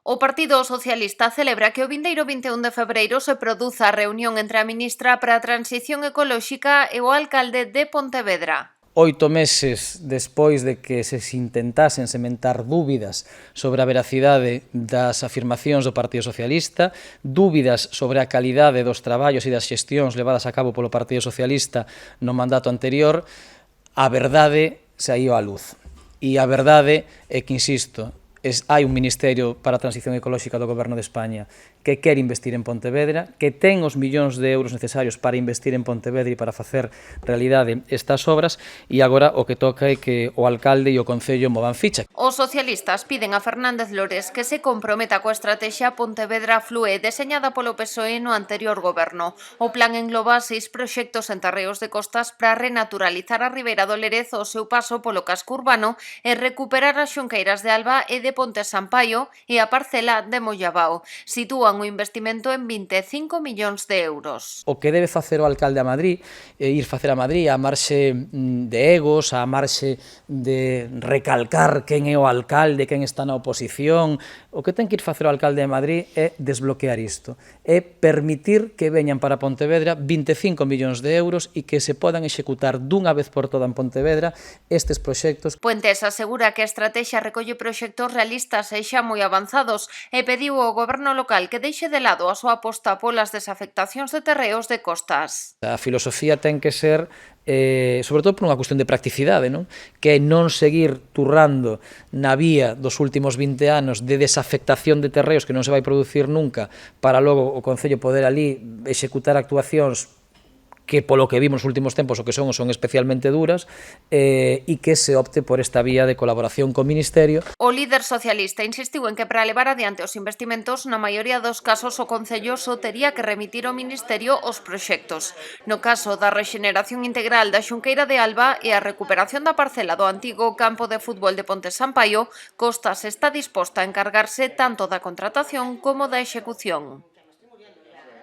O Partido Socialista celebra que o vindeiro 21 de febreiro se produza a reunión entre a ministra para a Transición Ecolóxica e o alcalde de Pontevedra. 8 meses despois de que se intentasen sementar dúbidas sobre a veracidade das afirmacións do Partido Socialista, dúbidas sobre a calidade dos traballos e das xestións levadas a cabo polo Partido Socialista no mandato anterior, a verdade saíu á luz. E a verdade é que, insisto, hai un Ministerio para a Transición Ecolóxica do Goberno de España que quere investir en Pontevedra, que ten os millóns de euros necesarios para investir en Pontevedra e para facer realidade estas obras, e agora o que toca é que o alcalde e o Concello movan ficha. Os socialistas piden a Fernández Lores que se comprometa coa estrategia Pontevedra Flúe deseñada polo PSOE no anterior goberno. O plan engloba 6 proxectos en terreos de costas para renaturalizar a Ribeira do Lérez ao seu paso polo casco urbano e recuperar as xunqueiras de Alba e de Ponte Sampaio e a parcela de Mollabao. Sitúan o investimento en 25 millóns de euros. O que debe facer o alcalde a Madrid é ir facer a Madrid a marxe de egos, a marxe de recalcar quen é o alcalde, quen está na oposición. O que ten que ir facer o alcalde de Madrid é desbloquear isto, é permitir que veñan para Pontevedra 25 millóns de euros e que se podan executar dunha vez por toda en Pontevedra estes proxectos. Puentes asegura que a estrategia recolle proxectos realistas e xa moi avanzados e pediu ao goberno local que deixe de lado a súa aposta polas desafectacións de terreos de costas. A filosofía ten que ser, sobre todo por unha cuestión de practicidade, non? Que é non seguir turrando na vía dos últimos 20 anos de desafectación de terreos que non se vai producir nunca para logo o Concello poder ali executar actuacións que polo que vimos nos últimos tempos o que son especialmente duras, e que se opte por esta vía de colaboración co Ministerio. O líder socialista insistiu en que para levar adiante os investimentos, na maioría dos casos o Concello só tería que remitir ao Ministerio os proxectos. No caso da rexeneración integral da xunqueira de Alba e a recuperación da parcela do antigo campo de fútbol de Ponte Sampaio, Costas está disposta a encargarse tanto da contratación como da execución.